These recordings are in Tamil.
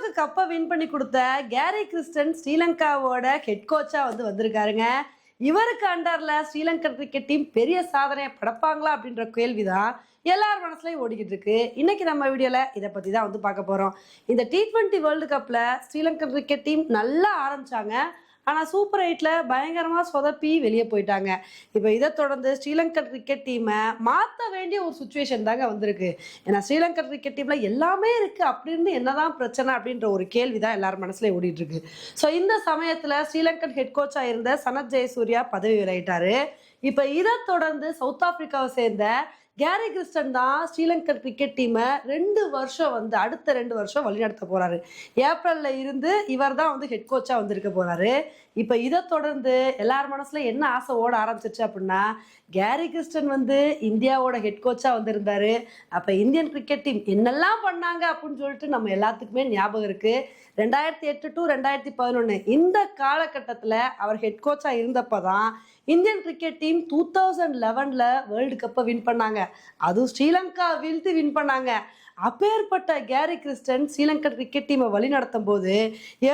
இந்தியாவுக்கு கப்பை வின் பண்ணி கொடுத்த கேரி கிறிஸ்டன் ஸ்ரீலங்காவோட ஹெட் கோச்சா வந்திருக்காருங்க. இவருக்கு அண்டர்ல ஸ்ரீலங்கன் கிரிக்கெட் டீம் பெரிய சாதனையை படைப்பாங்களா அப்படின்ற கேள்விதான் எல்லார் மனசுலயும் ஓடிக்கிட்டு இருக்கு. இன்னைக்கு நம்ம வீடியோல இதை பத்தி தான் பார்க்க போறோம். இந்த T20 வேர்ல்டு கப்ல ஸ்ரீலங்கன் கிரிக்கெட் டீம் நல்லா ஆரம்பிச்சாங்க. ஆனால் சூப்பர் 8ல பயங்கரமாக சொதப்பி வெளியே போயிட்டாங்க. இப்போ இதை தொடர்ந்து ஸ்ரீலங்கன் கிரிக்கெட் டீமை மாற்ற வேண்டிய ஒரு சுச்சுவேஷன் தாங்க வந்திருக்கு. ஏன்னா ஸ்ரீலங்கன் கிரிக்கெட் டீமில் எல்லாமே இருக்குது, அப்படின்னு என்னதான் பிரச்சனை அப்படின்ற ஒரு கேள்வி தான் எல்லாரும் மனசுல ஓடிட்டு இருக்கு. ஸோ இந்த சமயத்தில் ஸ்ரீலங்கன் ஹெட் கோச்சாக இருந்த சனத் ஜெயசூர்யா பதவி விலகிட்டாரு. இப்போ இதை தொடர்ந்து சவுத் ஆப்பிரிக்காவை சேர்ந்த கேரி கிறிஸ்டன் தான் ஸ்ரீலங்கன் கிரிக்கெட் டீமை 2 வருஷம் அடுத்த 2 வருஷம் வழிநடத்த போறாரு. ஏப்ரல்ல இருந்து இவர் தான் ஹெட் கோச்சா இருக்க போறாரு. இப்போ இதை தொடர்ந்து எல்லார் மனசுல என்ன ஆசை ஓட ஆரம்பிச்சிருச்சு அப்படின்னா, கேரி கிறிஸ்டன் இந்தியாவோட ஹெட் கோச்சா வந்திருந்தாரு. அப்போ இந்தியன் கிரிக்கெட் டீம் என்னெல்லாம் பண்ணாங்க அப்படின்னு சொல்லிட்டு நம்ம எல்லாத்துக்குமே ஞாபகம் இருக்கு. 2008 to 2011 இந்த காலகட்டத்தில் அவர் ஹெட் கோச்சா இருந்தப்பதான் இந்தியன் கிரிக்கெட் டீம் 2011ல் வேர்ல்டு கப்பை வின் பண்ணாங்க. அதுவும் ஸ்ரீலங்கா வீழ்த்தி வின் பண்ணாங்க. அப்பேற்பட்ட கேரி கிறிஸ்டன் ஸ்ரீலங்கன் கிரிக்கெட் டீமை வழி நடத்தும் போது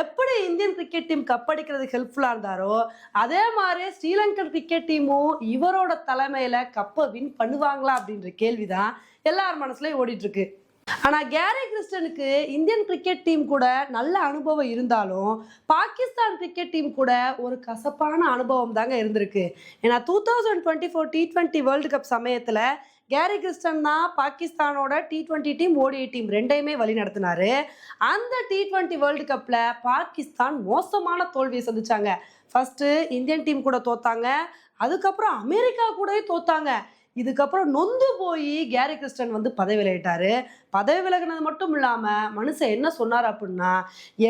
எப்படி இந்தியன் கிரிக்கெட் டீம் கப்படிக்கிறதுக்கு ஹெல்ப்ஃபுல்லாக இருந்தாரோ, அதே மாதிரி ஸ்ரீலங்கன் கிரிக்கெட் டீமும் இவரோட தலைமையில் கப்பை வின் பண்ணுவாங்களா அப்படின்ற கேள்விதான் எல்லார் மனசுலையும் ஓடிட்டு இருக்கு. ஆனால் கேரி கிறிஸ்டனுக்கு இந்தியன் கிரிக்கெட் டீம் கூட நல்ல அனுபவம் இருந்தாலும் பாகிஸ்தான் கிரிக்கெட் டீம் கூட ஒரு கசப்பான அனுபவம் தாங்க இருந்திருக்கு. ஏன்னா 2024 T20 வேர்ல்டு கப் சமயத்தில் கேரி கிறிஸ்டன் தான் பாகிஸ்தானோட T20 டீம் ODI டீம் ரெண்டையுமே வழி நடத்தினாரு. அந்த T20 வேர்ல்டு கப்பில் பாகிஸ்தான் மோசமான தோல்வியை சந்திச்சாங்க. ஃபர்ஸ்ட் இந்தியன் டீம் கூட தோத்தாங்க, அதுக்கப்புறம் அமெரிக்கா கூட தோத்தாங்க. இதுக்கப்புறம் நொந்து போய் கேரி கிறிஸ்டன் பதவி விலகிட்டாரு. பதவி விலகினது மட்டும் இல்லாமல் மனுஷன் என்ன சொன்னார் அப்படின்னா,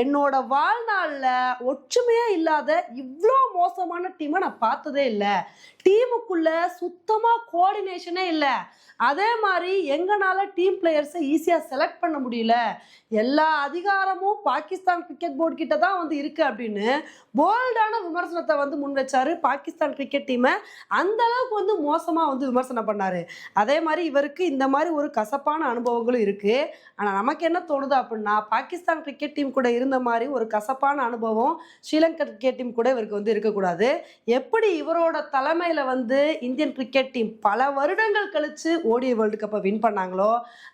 என்னோட வாழ்நாளில் ஒற்றுமையே இல்லாத இவ்வளோ மோசமான டீமை நான் பார்த்ததே இல்லை. டீமுக்குள்ள சுத்தமாக கோஆர்டினேஷனே இல்லை. அதே மாதிரி எங்களால் டீம் பிளேயர்ஸை ஈஸியாக செலக்ட் பண்ண முடியல. எல்லா அதிகாரமும் பாகிஸ்தான் கிரிக்கெட் போர்டு கிட்ட தான் இருக்கு அப்படின்னு போல்டான விமர்சனத்தை முன் வச்சாரு. பாகிஸ்தான் கிரிக்கெட் டீமை அந்த அளவுக்கு மோசமாக விமர்சனம் பண்ணாரு. அதே மாதிரி இவருக்கு இந்த மாதிரி ஒரு கசப்பான அனுபவங்களும் இருக்கு. ஆனால் நமக்கு என்ன தோணுது அப்படின்னா, பாகிஸ்தான் கிரிக்கெட் டீம் கூட இருந்த மாதிரி ஒரு கசப்பான அனுபவம் ஸ்ரீலங்கன் கிரிக்கெட் டீம் கூட இவருக்கு இருக்கக்கூடாது. எப்படி இவரோட தலைமையில் இந்தியன் கிரிக்கெட் டீம் பல வருடங்கள் கழிச்சு ODI வேர்ல்டு கப்பை வின் பண்ணாங்களோ,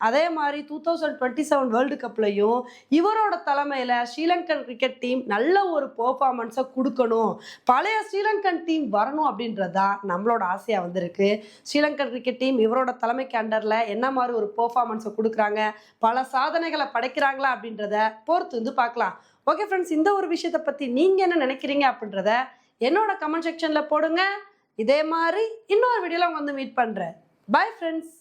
அதே மாதிரி 2027 வேர்ல்டு கப்லையும் இவரோட தலைமையில் ஸ்ரீலங்கன் கிரிக்கெட் டீம் நல்ல ஒரு பெர்ஃபார்மன்ஸை கொடுக்கணும், பழைய ஸ்ரீலங்கன் டீம் வரணும் அப்படின்றதா நம்மளோட ஆசையாக வந்திருக்கு. ஸ்ரீலங்கன் கிரிக்கெட் டீம் இவரோட தலைமைக்கு அண்டரில் என்ன மாதிரி ஒரு பெர்ஃபார்மன்ஸை கொடுக்குறாங்க, பல சாதனைகளை படைக்கிறாங்களா அப்படின்றத பொறுத்து பார்க்கலாம். ஓகே ஃப்ரெண்ட்ஸ், இந்த ஒரு விஷயத்தை பற்றி நீங்கள் என்ன நினைக்கிறீங்க அப்படின்றத என்னோட கமெண்ட் செக்ஷனில் போடுங்க. இதே மாதிரி இன்னொரு வீடியோவில் மீட் பண்ணுறேன். Bye friends.